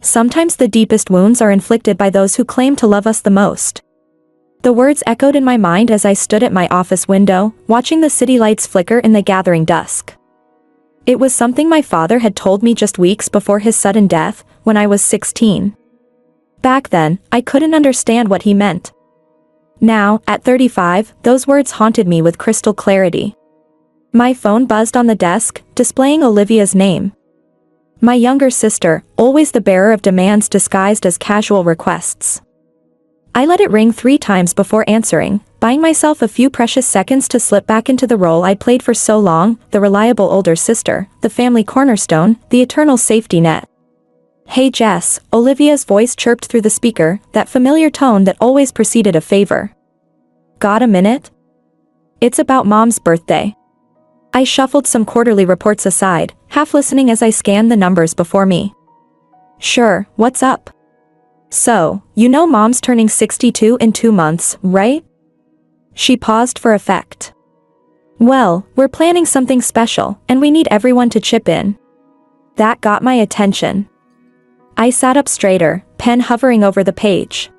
sometimes the deepest wounds are inflicted by those who claim to love us the most. The words echoed in my mind as I stood at my office window, watching the city lights flicker in the gathering dusk. It was something my father had told me just weeks before his sudden death, when I was 16. Back then, I couldn't understand what he meant. Now, at 35, those words haunted me with crystal clarity. My phone buzzed on the desk, displaying Olivia's name. My younger sister, always the bearer of demands disguised as casual requests. I let it ring 3 times before answering, buying myself a few precious seconds to slip back into the role I'd played for so long, the reliable older sister, the family cornerstone, the eternal safety net. "Hey Jess," Olivia's voice chirped through the speaker, that familiar tone that always preceded a favor. "Got a minute? It's about Mom's birthday." I shuffled some quarterly reports aside, half listening as I scanned the numbers before me. "Sure, what's up?" "So, you know Mom's turning 62 in 2 months, right?" She paused for effect. "Well, we're planning something special, and we need everyone to chip in." That got my attention. I sat up straighter, pen hovering over the page.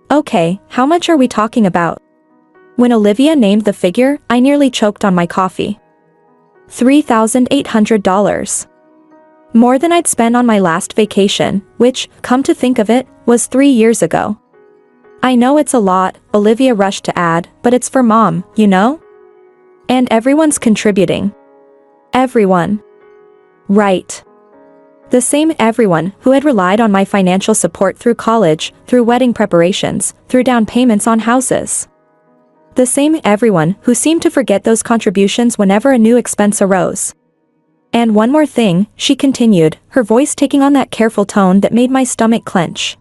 "Okay, how much are we talking about?" When Olivia named the figure, I nearly choked on my coffee. $3,800. More than I'd spent on my last vacation, which, come to think of it, was 3 years ago. "I know it's a lot," Olivia rushed to add, "but it's for Mom, you know? And everyone's contributing." Everyone. Right. The same everyone who had relied on my financial support through college, through wedding preparations, through down payments on houses. The same everyone who seemed to forget those contributions whenever a new expense arose. "And one more thing," she continued, her voice taking on that careful tone that made my stomach clench.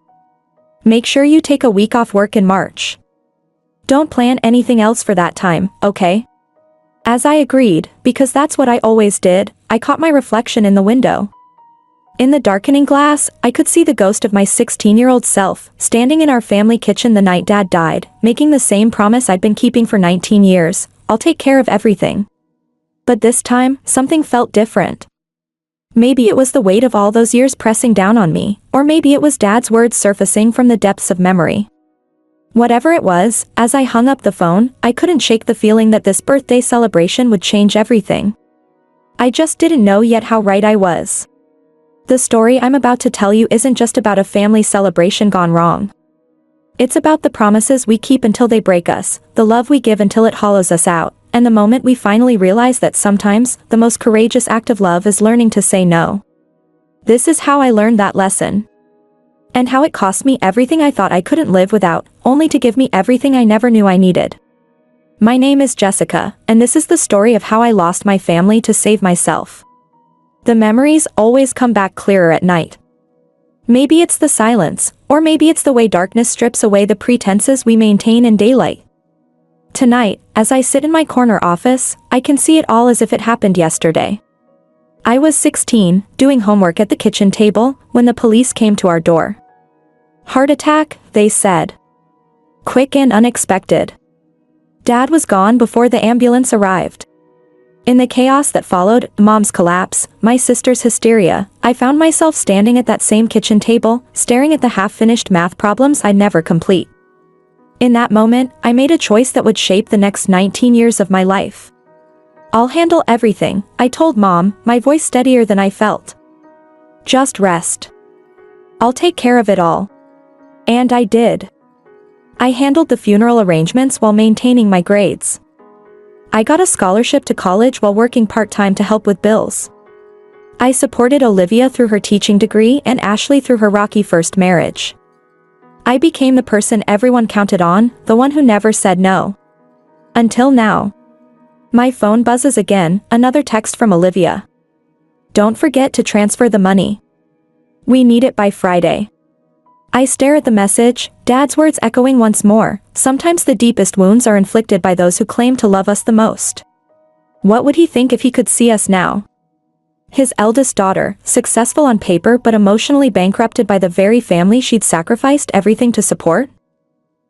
"Make sure you take a week off work in March. Don't plan anything else for that time, okay?" As I agreed, because that's what I always did, I caught my reflection in the window. In the darkening glass, I could see the ghost of my 16-year-old self, standing in our family kitchen the night Dad died, making the same promise I'd been keeping for 19 years, "I'll take care of everything." But this time, something felt different. Maybe it was the weight of all those years pressing down on me, or maybe it was Dad's words surfacing from the depths of memory. Whatever it was, as I hung up the phone, I couldn't shake the feeling that this birthday celebration would change everything. I just didn't know yet how right I was. The story I'm about to tell you isn't just about a family celebration gone wrong. It's about the promises we keep until they break us, the love we give until it hollows us out, and the moment we finally realize that sometimes, the most courageous act of love is learning to say no. This is how I learned that lesson. And how it cost me everything I thought I couldn't live without, only to give me everything I never knew I needed. My name is Jessica, and this is the story of how I lost my family to save myself. The memories always come back clearer at night. Maybe it's the silence, or maybe it's the way darkness strips away the pretenses we maintain in daylight. Tonight, as I sit in my corner office, I can see it all as if it happened yesterday. I was 16, doing homework at the kitchen table, when the police came to our door. "Heart attack," they said. Quick and unexpected. Dad was gone before the ambulance arrived. In the chaos that followed, Mom's collapse, my sister's hysteria, I found myself standing at that same kitchen table, staring at the half-finished math problems I'd never complete. In that moment, I made a choice that would shape the next 19 years of my life. "I'll handle everything," I told Mom, my voice steadier than I felt. "Just rest. I'll take care of it all." And I did. I handled the funeral arrangements while maintaining my grades. I got a scholarship to college while working part-time to help with bills. I supported Olivia through her teaching degree and Ashley through her rocky first marriage. I became the person everyone counted on, the one who never said no. Until now. My phone buzzes again, another text from Olivia. "Don't forget to transfer the money. We need it by Friday." I stare at the message, Dad's words echoing once more. Sometimes the deepest wounds are inflicted by those who claim to love us the most. What would he think if he could see us now? His eldest daughter, successful on paper but emotionally bankrupted by the very family she'd sacrificed everything to support?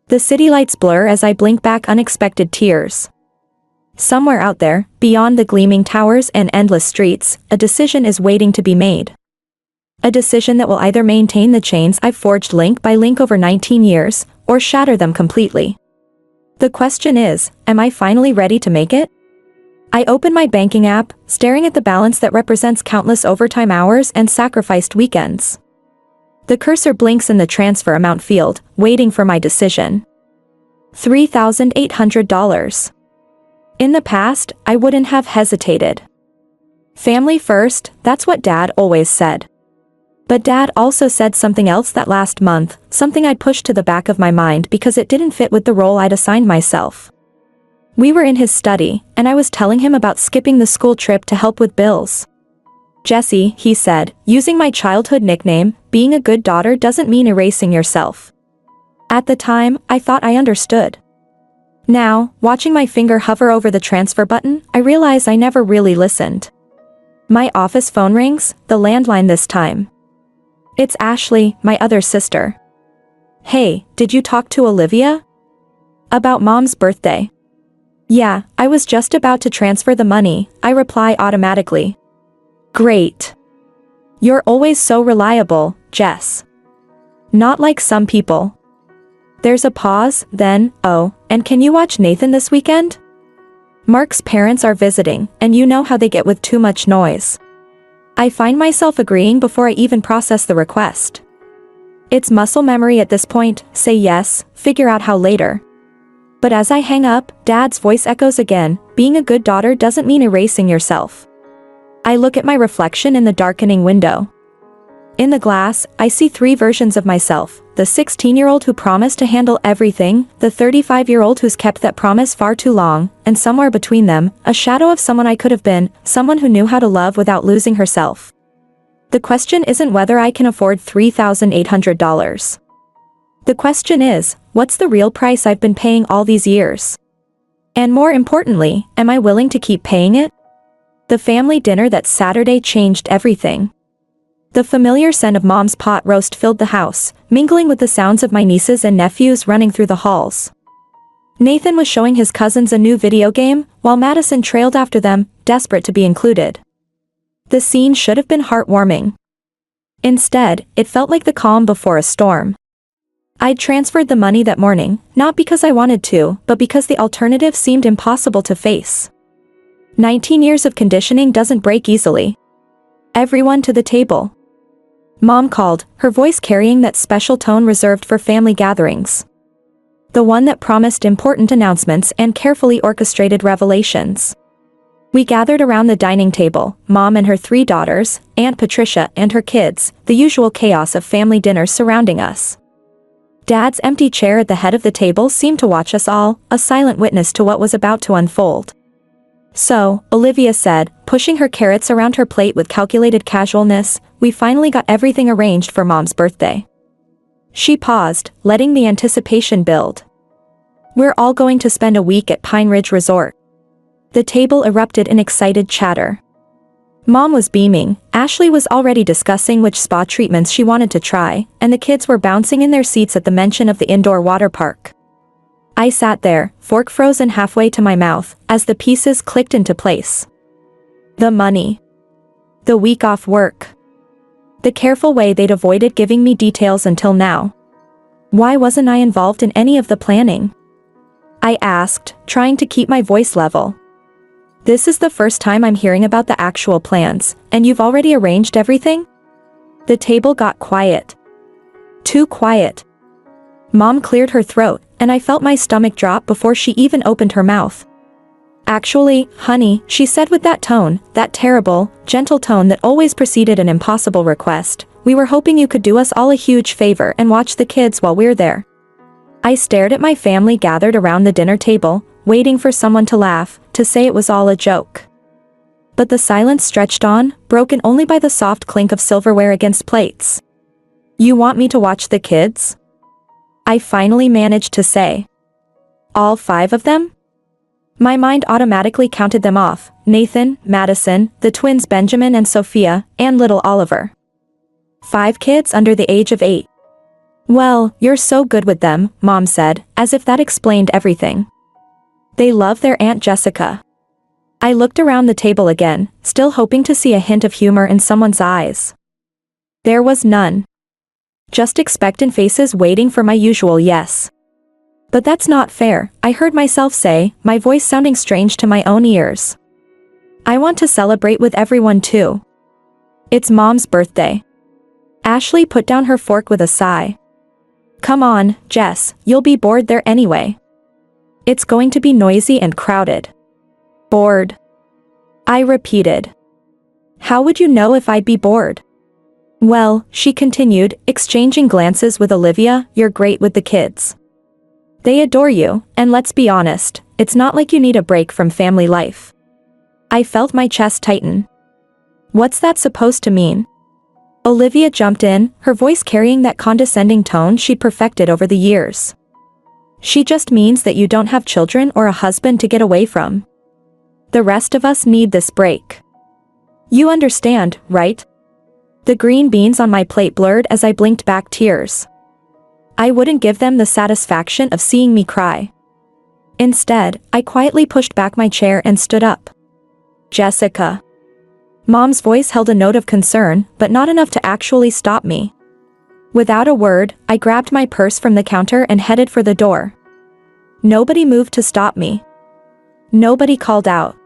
The city lights blur as I blink back unexpected tears. Somewhere out there, beyond the gleaming towers and endless streets, a decision is waiting to be made. A decision that will either maintain the chains I've forged link by link over 19 years, or shatter them completely. The question is, am I finally ready to make it? I open my banking app, staring at the balance that represents countless overtime hours and sacrificed weekends. The cursor blinks in the transfer amount field, waiting for my decision. $3,800. In the past, I wouldn't have hesitated. Family first, that's what Dad always said. But Dad also said something else that last month, something I'd pushed to the back of my mind because it didn't fit with the role I'd assigned myself. We were in his study, and I was telling him about skipping the school trip to help with bills. "Jessie," he said, using my childhood nickname, "being a good daughter doesn't mean erasing yourself." At the time, I thought I understood. Now, watching my finger hover over the transfer button, I realize I never really listened. My office phone rings, the landline this time. It's Ashley, my other sister. "Hey, did you talk to Olivia? About Mom's birthday?" "Yeah, I was just about to transfer the money," I reply automatically. "Great. You're always so reliable, Jess. Not like some people." There's a pause, then, "Oh, and can you watch Nathan this weekend? Mark's parents are visiting, and you know how they get with too much noise." I find myself agreeing before I even process the request. It's muscle memory at this point, say yes, figure out how later. But as I hang up, Dad's voice echoes again, "Being a good daughter doesn't mean erasing yourself." I look at my reflection in the darkening window. In the glass, I see three versions of myself: the 16-year-old who promised to handle everything, the 35-year-old who's kept that promise far too long, and somewhere between them, a shadow of someone I could have been, someone who knew how to love without losing herself. The question isn't whether I can afford $3,800. The question is, what's the real price I've been paying all these years? And more importantly, am I willing to keep paying it? The family dinner that Saturday changed everything. The familiar scent of Mom's pot roast filled the house, mingling with the sounds of my nieces and nephews running through the halls. Nathan was showing his cousins a new video game, while Madison trailed after them, desperate to be included. The scene should have been heartwarming. Instead, it felt like the calm before a storm. I'd transferred the money that morning, not because I wanted to, but because the alternative seemed impossible to face. 19 years of conditioning doesn't break easily. Everyone to the table. Mom called, her voice carrying that special tone reserved for family gatherings. The one that promised important announcements and carefully orchestrated revelations. We gathered around the dining table, Mom and her three daughters, Aunt Patricia and her kids, the usual chaos of family dinners surrounding us. Dad's empty chair at the head of the table seemed to watch us all, a silent witness to what was about to unfold. "So," Olivia said, pushing her carrots around her plate with calculated casualness, "we finally got everything arranged for Mom's birthday." She paused, letting the anticipation build. "We're all going to spend a week at Pine Ridge Resort." The table erupted in excited chatter. Mom was beaming, Ashley was already discussing which spa treatments she wanted to try, and the kids were bouncing in their seats at the mention of the indoor water park. I sat there, fork frozen halfway to my mouth, as the pieces clicked into place. The money. The week off work. The careful way they'd avoided giving me details until now. Why wasn't I involved in any of the planning? I asked, trying to keep my voice level. "This is the first time I'm hearing about the actual plans, and you've already arranged everything?" The table got quiet. Too quiet. Mom cleared her throat, and I felt my stomach drop before she even opened her mouth. "Actually, honey," she said with that tone, that terrible, gentle tone that always preceded an impossible request, "we were hoping you could do us all a huge favor and watch the kids while we're there." I stared at my family gathered around the dinner table, waiting for someone to laugh, to say it was all a joke. But the silence stretched on, broken only by the soft clink of silverware against plates. "You want me to watch the kids?" I finally managed to say. "All 5 of them?" My mind automatically counted them off: Nathan, Madison, the twins Benjamin and Sophia, and little Oliver. 5 kids under the age of 8. "Well, you're so good with them," Mom said, as if that explained everything. "They love their Aunt Jessica." I looked around the table again, still hoping to see a hint of humor in someone's eyes. There was none. Just expectant faces waiting for my usual yes. But that's not fair, I heard myself say, my voice sounding strange to my own ears. I want to celebrate with everyone too. It's Mom's birthday. Ashley put down her fork with a sigh. Come on, Jess, you'll be bored there anyway. It's going to be noisy and crowded. Bored? I repeated. How would you know if I'd be bored? Well, she continued, exchanging glances with Olivia, you're great with the kids. They adore you, and let's be honest, it's not like you need a break from family life. I felt my chest tighten. What's that supposed to mean? Olivia jumped in, her voice carrying that condescending tone she'd perfected over the years. She just means that you don't have children or a husband to get away from. The rest of us need this break. You understand, right? The green beans on my plate blurred as I blinked back tears. I wouldn't give them the satisfaction of seeing me cry. Instead, I quietly pushed back my chair and stood up. Jessica. Mom's voice held a note of concern, but not enough to actually stop me. Without a word, I grabbed my purse from the counter and headed for the door. Nobody moved to stop me. Nobody called out.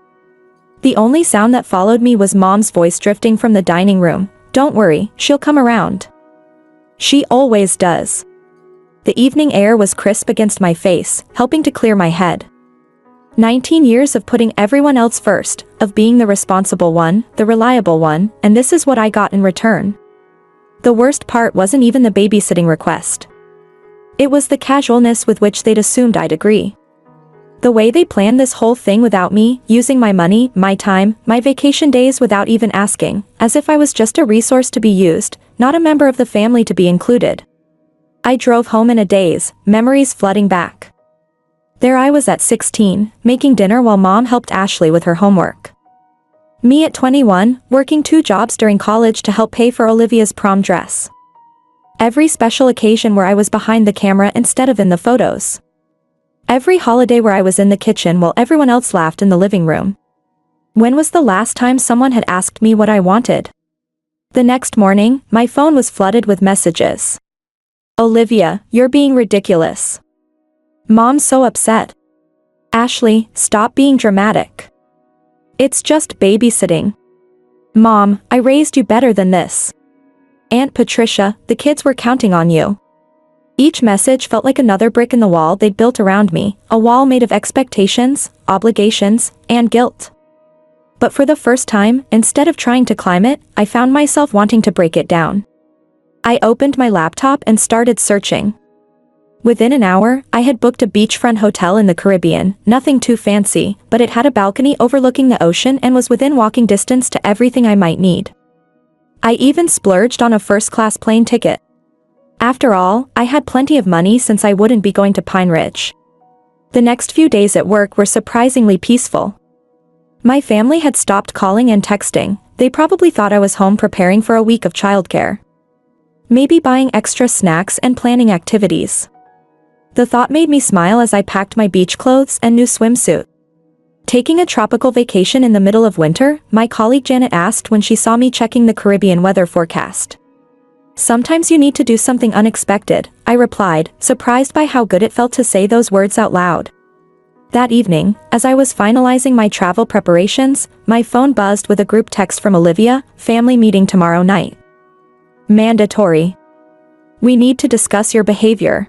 The only sound that followed me was Mom's voice drifting from the dining room. Don't worry, she'll come around. She always does. The evening air was crisp against my face, helping to clear my head. 19 years of putting everyone else first, of being the responsible one, the reliable one, and this is what I got in return. The worst part wasn't even the babysitting request. It was the casualness with which they'd assumed I'd agree. The way they planned this whole thing without me, using my money, my time, my vacation days without even asking, as if I was just a resource to be used, not a member of the family to be included. I drove home in a daze, memories flooding back. There I was at 16, making dinner while Mom helped Ashley with her homework. Me at 21, working 2 jobs during college to help pay for Olivia's prom dress. Every special occasion where I was behind the camera instead of in the photos. Every holiday where I was in the kitchen while everyone else laughed in the living room. When was the last time someone had asked me what I wanted? The next morning, my phone was flooded with messages. Olivia, you're being ridiculous. Mom's so upset. Ashley, stop being dramatic. It's just babysitting. Mom, I raised you better than this. Aunt Patricia, the kids were counting on you. Each message felt like another brick in the wall they'd built around me, a wall made of expectations, obligations, and guilt. But for the first time, instead of trying to climb it, I found myself wanting to break it down. I opened my laptop and started searching. Within an hour, I had booked a beachfront hotel in the Caribbean, nothing too fancy, but it had a balcony overlooking the ocean and was within walking distance to everything I might need. I even splurged on a first-class plane ticket. After all, I had plenty of money since I wouldn't be going to Pine Ridge. The next few days at work were surprisingly peaceful. My family had stopped calling and texting. They probably thought I was home preparing for a week of childcare. Maybe buying extra snacks and planning activities. The thought made me smile as I packed my beach clothes and new swimsuit. Taking a tropical vacation in the middle of winter, my colleague Janet asked when she saw me checking the Caribbean weather forecast. Sometimes you need to do something unexpected, I replied, surprised by how good it felt to say those words out loud. That evening, as I was finalizing my travel preparations, my phone buzzed with a group text from Olivia, family meeting tomorrow night. Mandatory. We need to discuss your behavior.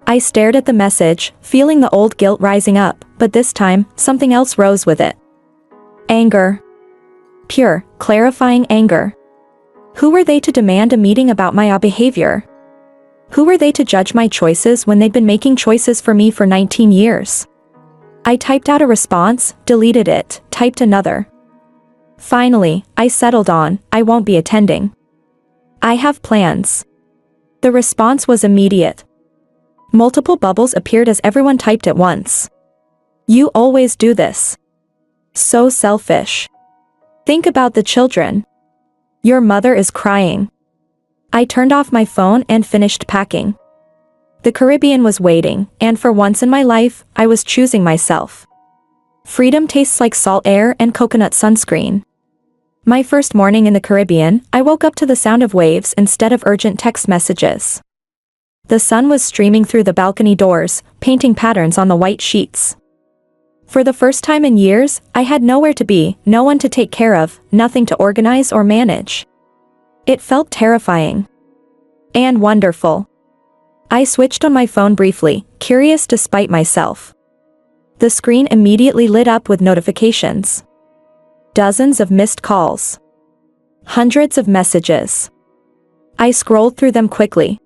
I stared at the message, feeling the old guilt rising up, but this time, something else rose with it. Anger. Pure, clarifying anger. Who were they to demand a meeting about my behavior? Who were they to judge my choices when they'd been making choices for me for 19 years? I typed out a response, deleted it, typed another. Finally, I settled on, I won't be attending. I have plans. The response was immediate. Multiple bubbles appeared as everyone typed at once. You always do this. So selfish. Think about the children. Your mother is crying. I turned off my phone and finished packing. The Caribbean was waiting, and for once in my life, I was choosing myself. Freedom tastes like salt air and coconut sunscreen. My first morning in the Caribbean, I woke up to the sound of waves instead of urgent text messages. The sun was streaming through the balcony doors, painting patterns on the white sheets. For the first time in years, I had nowhere to be, no one to take care of, nothing to organize or manage. It felt terrifying. And wonderful. I switched on my phone briefly, curious despite myself. The screen immediately lit up with notifications. Dozens of missed calls. Hundreds of messages. I scrolled through them quickly.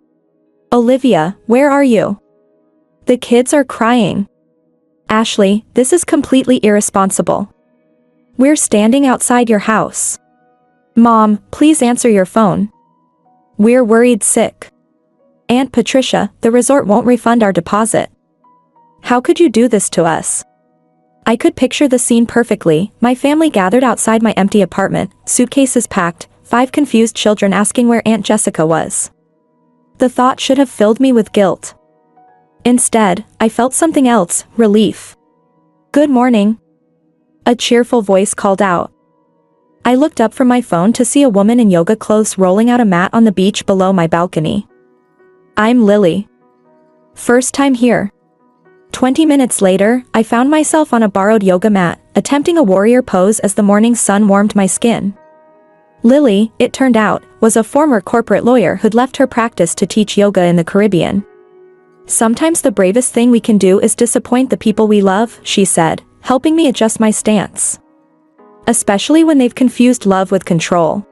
Olivia, where are you? The kids are crying. Ashley, this is completely irresponsible. We're standing outside your house. Mom, please answer your phone. We're worried sick. Aunt Patricia, the resort won't refund our deposit. How could you do this to us? I could picture the scene perfectly, my family gathered outside my empty apartment, suitcases packed, 5 confused children asking where Aunt Jessica was. The thought should have filled me with guilt. Instead, I felt something else, relief. Good morning. A cheerful voice called out. I looked up from my phone to see a woman in yoga clothes rolling out a mat on the beach below my balcony. I'm Lily. First time here. 20 minutes later, I found myself on a borrowed yoga mat, attempting a warrior pose as the morning sun warmed my skin. Lily, it turned out, was a former corporate lawyer who'd left her practice to teach yoga in the Caribbean. Sometimes the bravest thing we can do is disappoint the people we love, she said, helping me adjust my stance. Especially when they've confused love with control.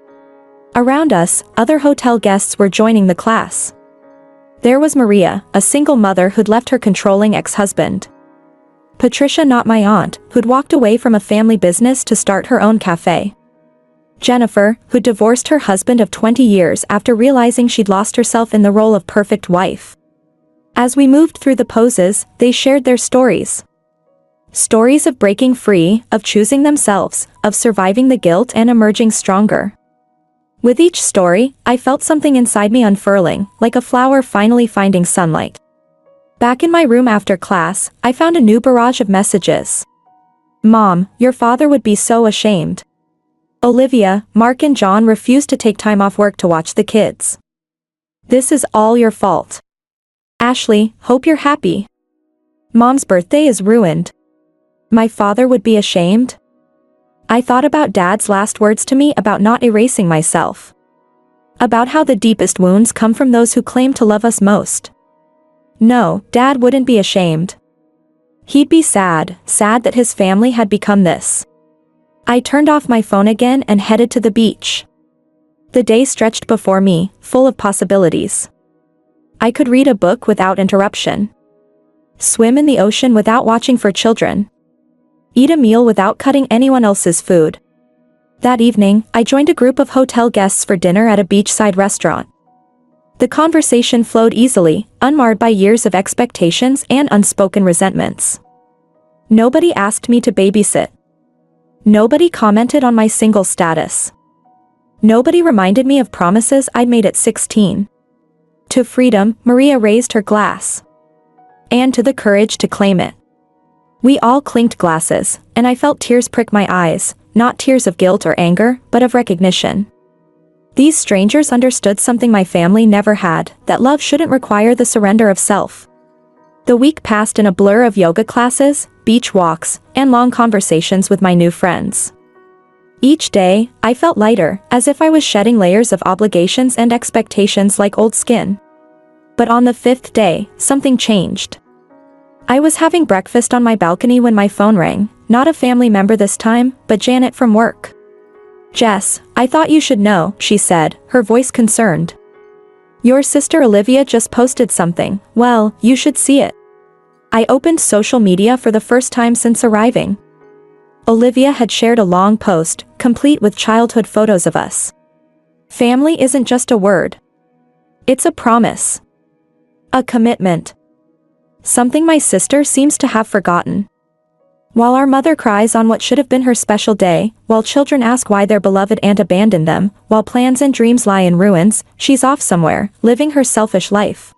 Around us, other hotel guests were joining the class. There was Maria, a single mother who'd left her controlling ex-husband. Patricia, not my aunt, who'd walked away from a family business to start her own cafe. Jennifer, who'd divorced her husband of 20 years after realizing she'd lost herself in the role of perfect wife. As we moved through the poses, they shared their stories. Stories of breaking free, of choosing themselves, of surviving the guilt and emerging stronger. With each story, I felt something inside me unfurling, like a flower finally finding sunlight. Back in my room after class, I found a new barrage of messages. Mom, your father would be so ashamed. Olivia, Mark and John refused to take time off work to watch the kids. This is all your fault. Ashley, hope you're happy. Mom's birthday is ruined. My father would be ashamed? I thought about Dad's last words to me about not erasing myself. About how the deepest wounds come from those who claim to love us most. No, Dad wouldn't be ashamed. He'd be sad that his family had become this. I turned off my phone again and headed to the beach. The day stretched before me, full of possibilities. I could read a book without interruption. Swim in the ocean without watching for children. Eat a meal without cutting anyone else's food. That evening, I joined a group of hotel guests for dinner at a beachside restaurant. The conversation flowed easily, unmarred by years of expectations and unspoken resentments. Nobody asked me to babysit. Nobody commented on my single status. Nobody reminded me of promises I'd made at 16. To freedom, Maria raised her glass. And to the courage to claim it. We all clinked glasses, and I felt tears prick my eyes, not tears of guilt or anger, but of recognition. These strangers understood something my family never had, that love shouldn't require the surrender of self. The week passed in a blur of yoga classes, beach walks, and long conversations with my new friends. Each day, I felt lighter, as if I was shedding layers of obligations and expectations like old skin. But on the 5th day, something changed. I was having breakfast on my balcony when my phone rang, not a family member this time, but Janet from work. Jess, I thought you should know, she said, her voice concerned. Your sister Olivia just posted something, well, you should see it. I opened social media for the first time since arriving. Olivia had shared a long post, complete with childhood photos of us. Family isn't just a word. It's a promise. A commitment. Something my sister seems to have forgotten. While our mother cries on what should have been her special day, while children ask why their beloved aunt abandoned them, while plans and dreams lie in ruins, she's off somewhere, living her selfish life.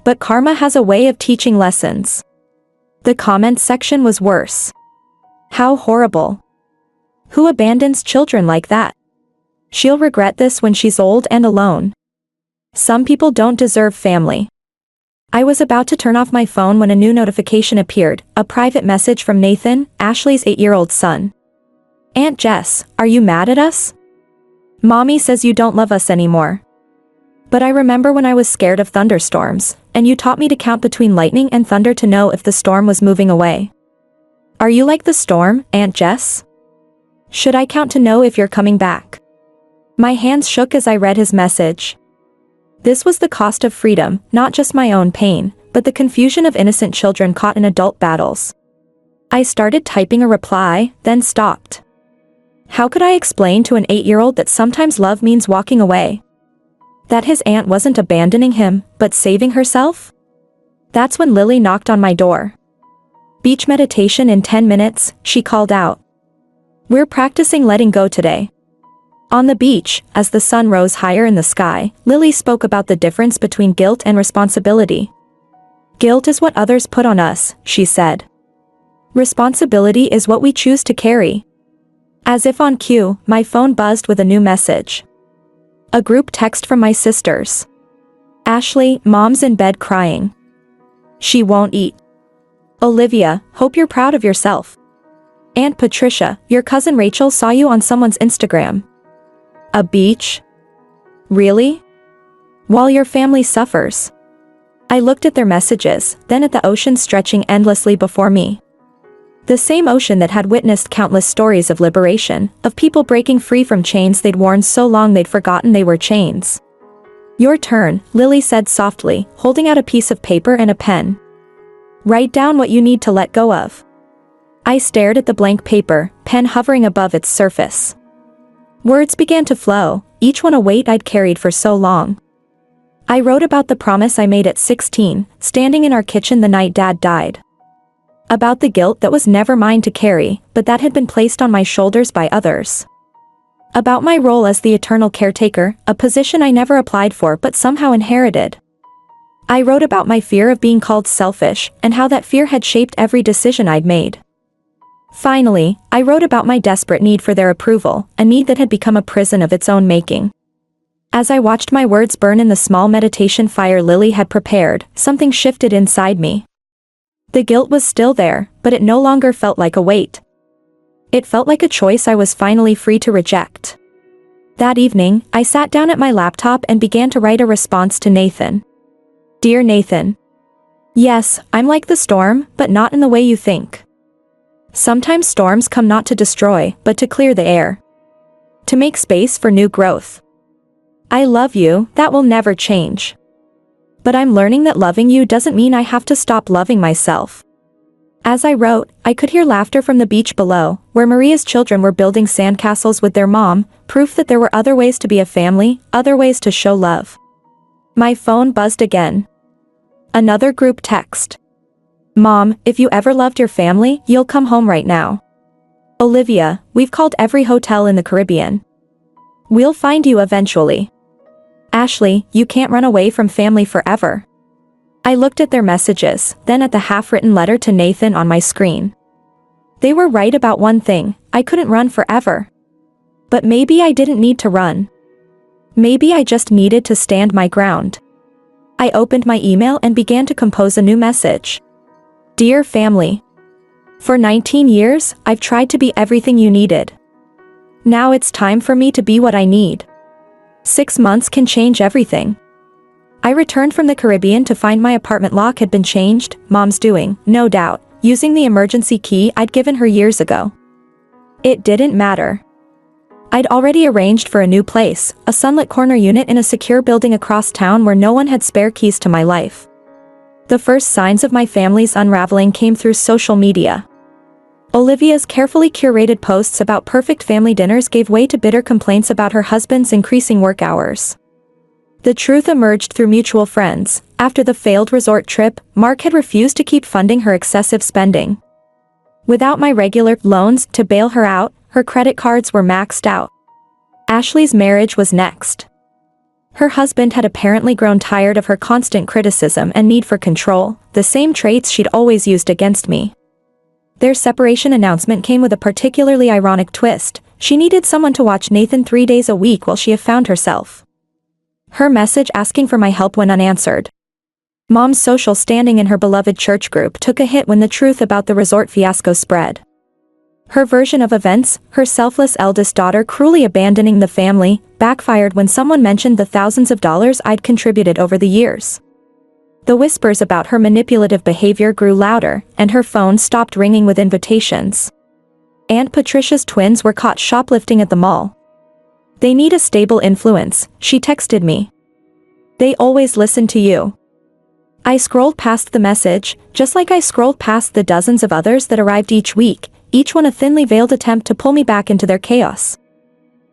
But karma has a way of teaching lessons. The comments section was worse. How horrible. Who abandons children like that? She'll regret this when she's old and alone. Some people don't deserve family. I was about to turn off my phone when a new notification appeared, a private message from Nathan, Ashley's 8-year-old son. Aunt Jess, are you mad at us? Mommy says you don't love us anymore. But I remember when I was scared of thunderstorms, and you taught me to count between lightning and thunder to know if the storm was moving away. Are you like the storm, Aunt Jess? Should I count to know if you're coming back? My hands shook as I read his message. This was the cost of freedom, not just my own pain, but the confusion of innocent children caught in adult battles. I started typing a reply, then stopped. How could I explain to an 8-year-old that sometimes love means walking away? That his aunt wasn't abandoning him, but saving herself? That's when Lily knocked on my door. Beach meditation in 10 minutes, she called out. We're practicing letting go today. On the beach, as the sun rose higher in the sky, Lily spoke about the difference between guilt and responsibility. Guilt is what others put on us, she said. Responsibility is what we choose to carry. As if on cue, my phone buzzed with a new message. A group text from my sisters. Ashley, mom's in bed crying. She won't eat. Olivia, hope you're proud of yourself. Aunt Patricia, your cousin Rachel saw you on someone's Instagram. A beach? Really? While your family suffers. I looked at their messages, then at the ocean stretching endlessly before me. The same ocean that had witnessed countless stories of liberation, of people breaking free from chains they'd worn so long they'd forgotten they were chains. Your turn, Lily said softly, holding out a piece of paper and a pen. Write down what you need to let go of. I stared at the blank paper, pen hovering above its surface. Words began to flow, each one a weight I'd carried for so long. I wrote about the promise I made at 16, standing in our kitchen the night Dad died. About the guilt that was never mine to carry, but that had been placed on my shoulders by others. About my role as the eternal caretaker, a position I never applied for but somehow inherited. I wrote about my fear of being called selfish, and how that fear had shaped every decision I'd made. Finally, I wrote about my desperate need for their approval, a need that had become a prison of its own making. As I watched my words burn in the small meditation fire Lily had prepared, something shifted inside me. The guilt was still there, but it no longer felt like a weight. It felt like a choice I was finally free to reject. That evening, I sat down at my laptop and began to write a response to Nathan. Dear Nathan. Yes, I'm like the storm, but not in the way you think. Sometimes storms come not to destroy, but to clear the air. To make space for new growth. I love you, that will never change. But I'm learning that loving you doesn't mean I have to stop loving myself. As I wrote, I could hear laughter from the beach below, where Maria's children were building sandcastles with their mom, proof that there were other ways to be a family, other ways to show love. My phone buzzed again. Another group text. Mom, if you ever loved your family, you'll come home right now. Olivia, we've called every hotel in the Caribbean. We'll find you eventually. Ashley, you can't run away from family forever. I looked at their messages, then at the half-written letter to Nathan on my screen. They were right about one thing, I couldn't run forever. But maybe I didn't need to run. Maybe I just needed to stand my ground. I opened my email and began to compose a new message. Dear family. For 19 years, I've tried to be everything you needed. Now it's time for me to be what I need. 6 months can change everything. I returned from the Caribbean to find my apartment lock had been changed, Mom's doing, no doubt, using the emergency key I'd given her years ago. It didn't matter. I'd already arranged for a new place, a sunlit corner unit in a secure building across town where no one had spare keys to my life. The first signs of my family's unraveling came through social media. Olivia's carefully curated posts about perfect family dinners gave way to bitter complaints about her husband's increasing work hours. The truth emerged through mutual friends. After the failed resort trip, Mark had refused to keep funding her excessive spending. Without my regular loans to bail her out, her credit cards were maxed out. Ashley's marriage was next. Her husband had apparently grown tired of her constant criticism and need for control, the same traits she'd always used against me. Their separation announcement came with a particularly ironic twist. She needed someone to watch Nathan 3 days a week while she found herself. Her message asking for my help went unanswered. Mom's social standing in her beloved church group took a hit when the truth about the resort fiasco spread. Her version of events, her selfless eldest daughter cruelly abandoning the family, backfired when someone mentioned the thousands of dollars I'd contributed over the years. The whispers about her manipulative behavior grew louder, and her phone stopped ringing with invitations. Aunt Patricia's twins were caught shoplifting at the mall. "They need a stable influence," she texted me. "They always listen to you." I scrolled past the message, just like I scrolled past the dozens of others that arrived each week, each one a thinly veiled attempt to pull me back into their chaos.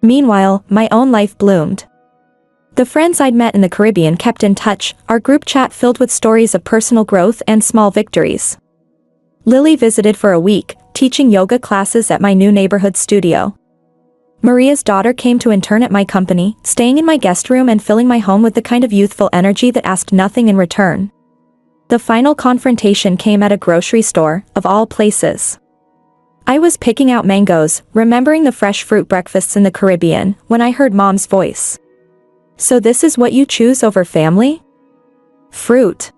Meanwhile, my own life bloomed. The friends I'd met in the Caribbean kept in touch, our group chat filled with stories of personal growth and small victories. Lily visited for a week, teaching yoga classes at my new neighborhood studio. Maria's daughter came to intern at my company, staying in my guest room and filling my home with the kind of youthful energy that asked nothing in return. The final confrontation came at a grocery store, of all places. I was picking out mangoes, remembering the fresh fruit breakfasts in the Caribbean, when I heard Mom's voice. "So this is what you choose over family? Fruit."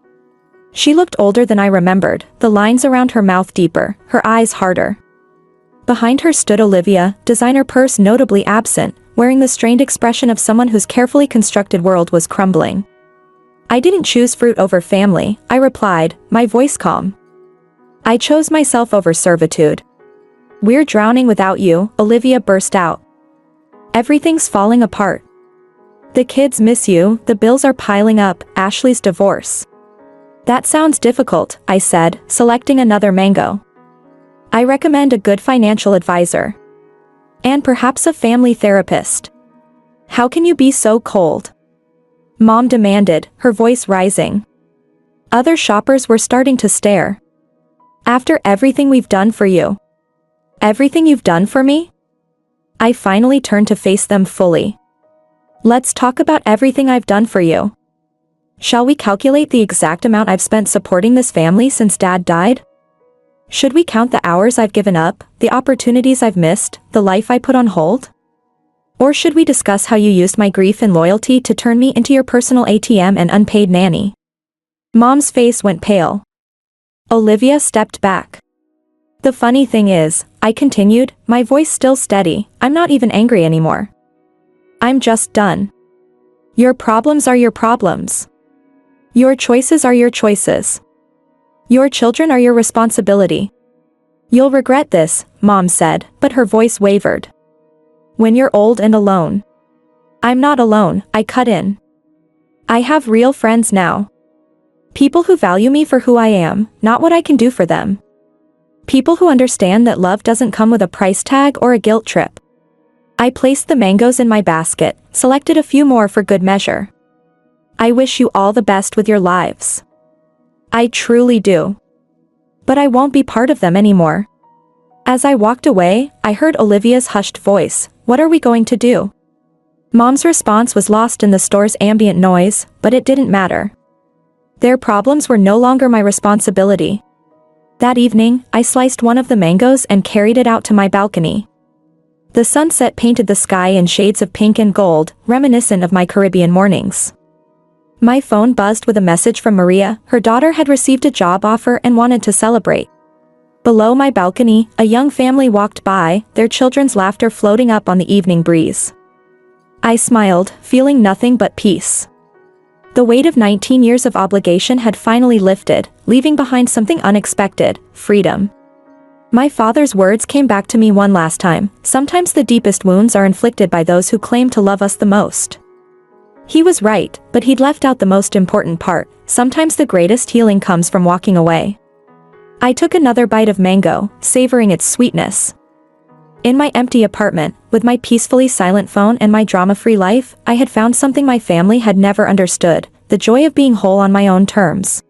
She looked older than I remembered, the lines around her mouth deeper, her eyes harder. Behind her stood Olivia, designer purse notably absent, wearing the strained expression of someone whose carefully constructed world was crumbling. "I didn't choose fruit over family," I replied, my voice calm. "I chose myself over servitude." "We're drowning without you," Olivia burst out. "Everything's falling apart. The kids miss you, the bills are piling up, Ashley's divorce." "That sounds difficult," I said, selecting another mango. "I recommend a good financial advisor. And perhaps a family therapist." "How can you be so cold?" Mom demanded, her voice rising. Other shoppers were starting to stare. "After everything we've done for you." "Everything you've done for me?" I finally turned to face them fully. "Let's talk about everything I've done for you. Shall we calculate the exact amount I've spent supporting this family since Dad died? Should we count the hours I've given up, the opportunities I've missed, the life I put on hold? Or should we discuss how you used my grief and loyalty to turn me into your personal ATM and unpaid nanny?" Mom's face went pale. Olivia stepped back. "The funny thing is," I continued, my voice still steady, "I'm not even angry anymore. I'm just done. Your problems are your problems. Your choices are your choices. Your children are your responsibility. You'll regret this," Mom said, but her voice wavered. "When you're old and alone." "I'm not alone," I cut in. "I have real friends now. People who value me for who I am, not what I can do for them. People who understand that love doesn't come with a price tag or a guilt trip." I placed the mangoes in my basket, selected a few more for good measure. "I wish you all the best with your lives. I truly do. But I won't be part of them anymore." As I walked away, I heard Olivia's hushed voice, "What are we going to do?" Mom's response was lost in the store's ambient noise, but it didn't matter. Their problems were no longer my responsibility. That evening, I sliced one of the mangoes and carried it out to my balcony. The sunset painted the sky in shades of pink and gold, reminiscent of my Caribbean mornings. My phone buzzed with a message from Maria. Her daughter had received a job offer and wanted to celebrate. Below my balcony, a young family walked by, their children's laughter floating up on the evening breeze. I smiled, feeling nothing but peace. The weight of 19 years of obligation had finally lifted, leaving behind something unexpected: freedom. My father's words came back to me one last time. Sometimes the deepest wounds are inflicted by those who claim to love us the most. He was right, but he'd left out the most important part. Sometimes the greatest healing comes from walking away. I took another bite of mango, savoring its sweetness. In my empty apartment, with my peacefully silent phone and my drama-free life, I had found something my family had never understood: the joy of being whole on my own terms.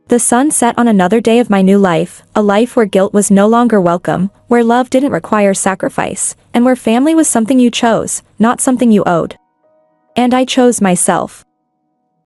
The sun set on another day of my new life, a life where guilt was no longer welcome, where love didn't require sacrifice, and where family was something you chose, not something you owed. And I chose myself.